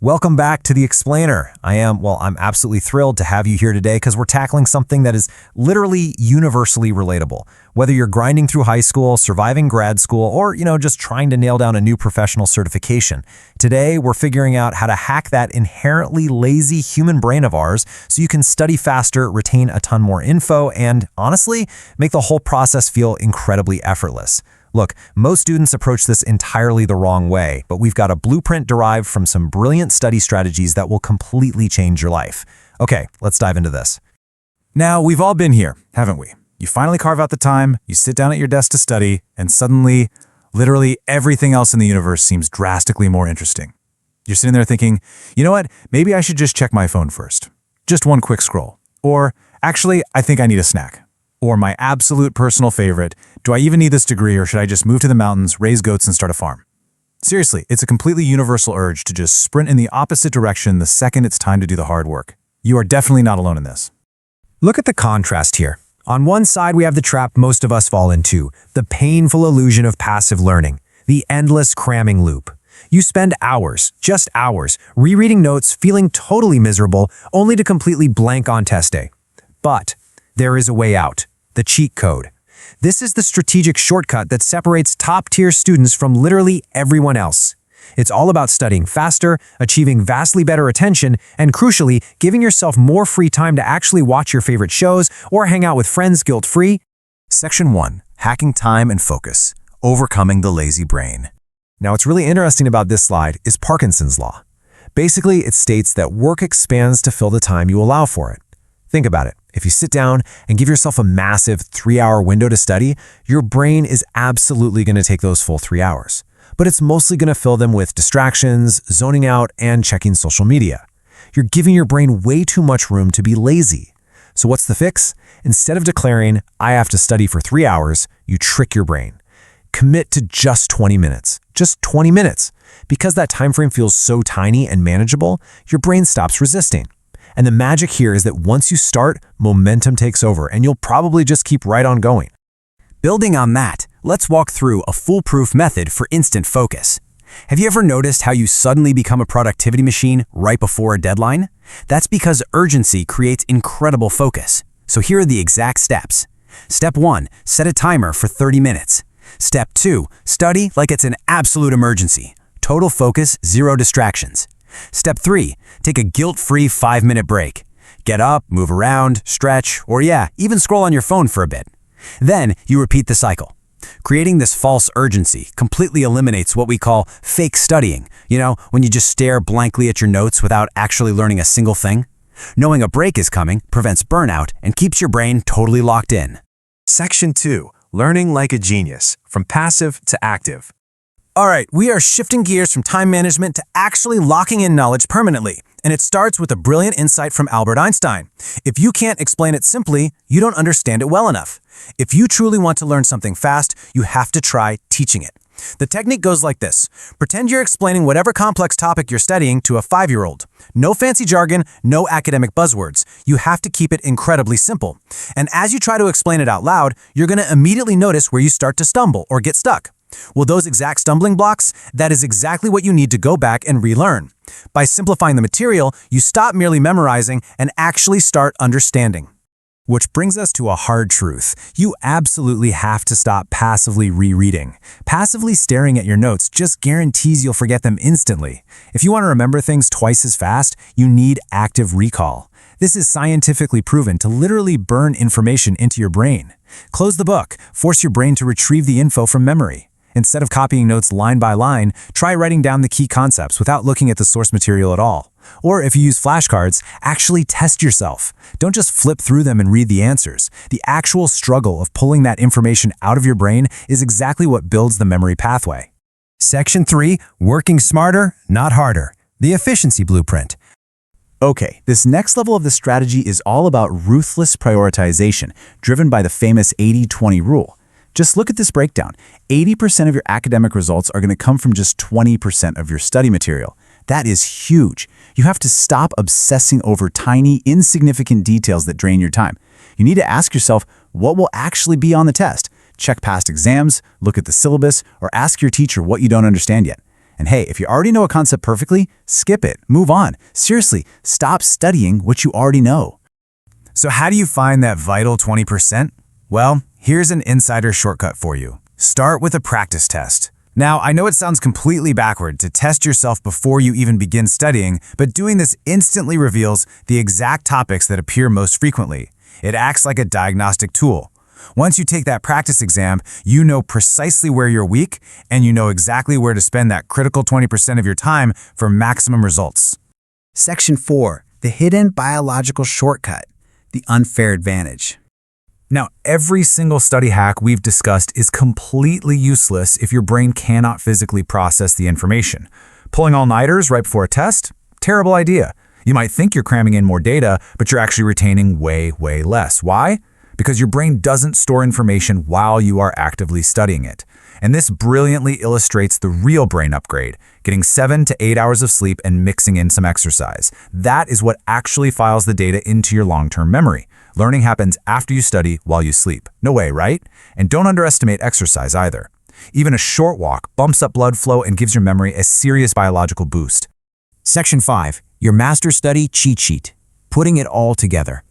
Welcome back to The Explainer. I'm absolutely thrilled to have you here today because we're tackling something that is literally universally relatable. Whether you're grinding through high school, surviving grad school, or, just trying to nail down a new professional certification. Today, we're figuring out how to hack that inherently lazy human brain of ours so you can study faster, retain a ton more info, and honestly, make the whole process feel incredibly effortless. Look, most students approach this entirely the wrong way, but we've got a blueprint derived from some brilliant study strategies that will completely change your life. Okay, let's dive into this. Now, we've all been here, haven't we? You finally carve out the time, you sit down at your desk to study, and suddenly, literally everything else in the universe seems drastically more interesting. You're sitting there thinking, you know what, maybe I should just check my phone first. Just one quick scroll. Or, actually, I think I need a snack. Or my absolute personal favorite, do I even need this degree or should I just move to the mountains, raise goats, and start a farm? Seriously, it's a completely universal urge to just sprint in the opposite direction the second it's time to do the hard work. You are definitely not alone in this. Look at the contrast here. On one side, we have the trap most of us fall into, the painful illusion of passive learning, the endless cramming loop. You spend hours, just hours, rereading notes, feeling totally miserable, only to completely blank on test day. But there is a way out, the cheat code. This is the strategic shortcut that separates top-tier students from literally everyone else. It's all about studying faster, achieving vastly better attention, and crucially, giving yourself more free time to actually watch your favorite shows or hang out with friends guilt-free. Section 1. Hacking time and focus. Overcoming the lazy brain. Now, what's really interesting about this slide is Parkinson's law. Basically, it states that work expands to fill the time you allow for it. Think about it. If you sit down and give yourself a massive 3-hour window to study, your brain is absolutely going to take those full 3 hours. But it's mostly going to fill them with distractions, zoning out, and checking social media. You're giving your brain way too much room to be lazy. So what's the fix? Instead of declaring, I have to study for 3 hours, you trick your brain. Commit to just 20 minutes. Just 20 minutes. Because that time frame feels so tiny and manageable, your brain stops resisting. And the magic here is that once you start, momentum takes over, and you'll probably just keep right on going. Building on that, let's walk through a foolproof method for instant focus. Have you ever noticed how you suddenly become a productivity machine right before a deadline? That's because urgency creates incredible focus. So here are the exact steps. Step 1, set a timer for 30 minutes. Step 2, study like it's an absolute emergency. Total focus, 0 distractions. Step 3, take a guilt-free 5-minute break. Get up, move around, stretch, or even scroll on your phone for a bit. Then you repeat the cycle. Creating this false urgency completely eliminates what we call fake studying, when you just stare blankly at your notes without actually learning a single thing. Knowing a break is coming prevents burnout and keeps your brain totally locked in. Section 2. Learning like a genius. From passive to active. All right, we are shifting gears from time management to actually locking in knowledge permanently. And it starts with a brilliant insight from Albert Einstein. If you can't explain it simply, you don't understand it well enough. If you truly want to learn something fast, you have to try teaching it. The technique goes like this. Pretend you're explaining whatever complex topic you're studying to a 5-year-old. No fancy jargon, no academic buzzwords. You have to keep it incredibly simple. And as you try to explain it out loud, you're going to immediately notice where you start to stumble or get stuck. Well, those exact stumbling blocks, that is exactly what you need to go back and relearn. By simplifying the material, you stop merely memorizing and actually start understanding. Which brings us to a hard truth. You absolutely have to stop passively rereading. Passively staring at your notes just guarantees you'll forget them instantly. If you want to remember things twice as fast, you need active recall. This is scientifically proven to literally burn information into your brain. Close the book. Force your brain to retrieve the info from memory. Instead of copying notes line by line, try writing down the key concepts without looking at the source material at all. Or if you use flashcards, actually test yourself. Don't just flip through them and read the answers. The actual struggle of pulling that information out of your brain is exactly what builds the memory pathway. Section 3, working smarter, not harder. The efficiency blueprint. Okay, this next level of the strategy is all about ruthless prioritization, driven by the famous 80-20 rule. Just look at this breakdown. 80% of your academic results are going to come from just 20% of your study material. That is huge. You have to stop obsessing over tiny, insignificant details that drain your time. You need to ask yourself, what will actually be on the test? Check past exams, look at the syllabus, or ask your teacher what you don't understand yet. And hey, if you already know a concept perfectly, skip it, move on. Seriously, stop studying what you already know. So how do you find that vital 20%? Well, here's an insider shortcut for you. Start with a practice test. Now, I know it sounds completely backward to test yourself before you even begin studying, but doing this instantly reveals the exact topics that appear most frequently. It acts like a diagnostic tool. Once you take that practice exam, you know precisely where you're weak, and you know exactly where to spend that critical 20% of your time for maximum results. Section 4. The hidden biological shortcut. The unfair advantage. Now, every single study hack we've discussed is completely useless if your brain cannot physically process the information. Pulling all-nighters right before a test? Terrible idea. You might think you're cramming in more data, but you're actually retaining way less. Why? Because your brain doesn't store information while you are actively studying it. And this brilliantly illustrates the real brain upgrade, getting 7 to 8 hours of sleep and mixing in some exercise. That is what actually files the data into your long-term memory. Learning happens after you study while you sleep. No way, right? And don't underestimate exercise either. Even a short walk bumps up blood flow and gives your memory a serious biological boost. Section 5. Your master study cheat sheet. Putting it all together.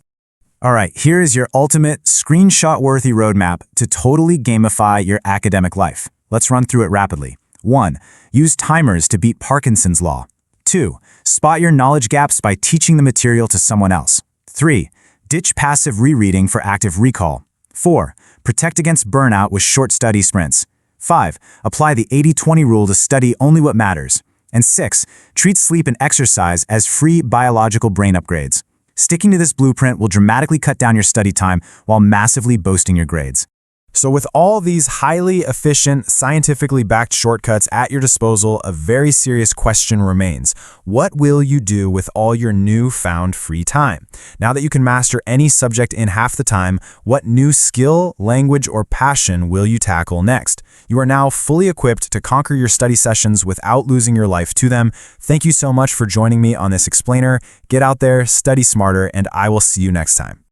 All right, here is your ultimate screenshot-worthy roadmap to totally gamify your academic life. Let's run through it rapidly. 1. Use timers to beat Parkinson's law. 2. Spot your knowledge gaps by teaching the material to someone else. 3. Ditch passive rereading for active recall. 4. Protect against burnout with short study sprints. 5. Apply the 80-20 rule to study only what matters. And 6. Treat sleep and exercise as free biological brain upgrades. Sticking to this blueprint will dramatically cut down your study time while massively boosting your grades. So with all these highly efficient, scientifically backed shortcuts at your disposal, a very serious question remains. What will you do with all your newfound free time? Now that you can master any subject in half the time, what new skill, language, or passion will you tackle next? You are now fully equipped to conquer your study sessions without losing your life to them. Thank you so much for joining me on this explainer. Get out there, study smarter, and I will see you next time.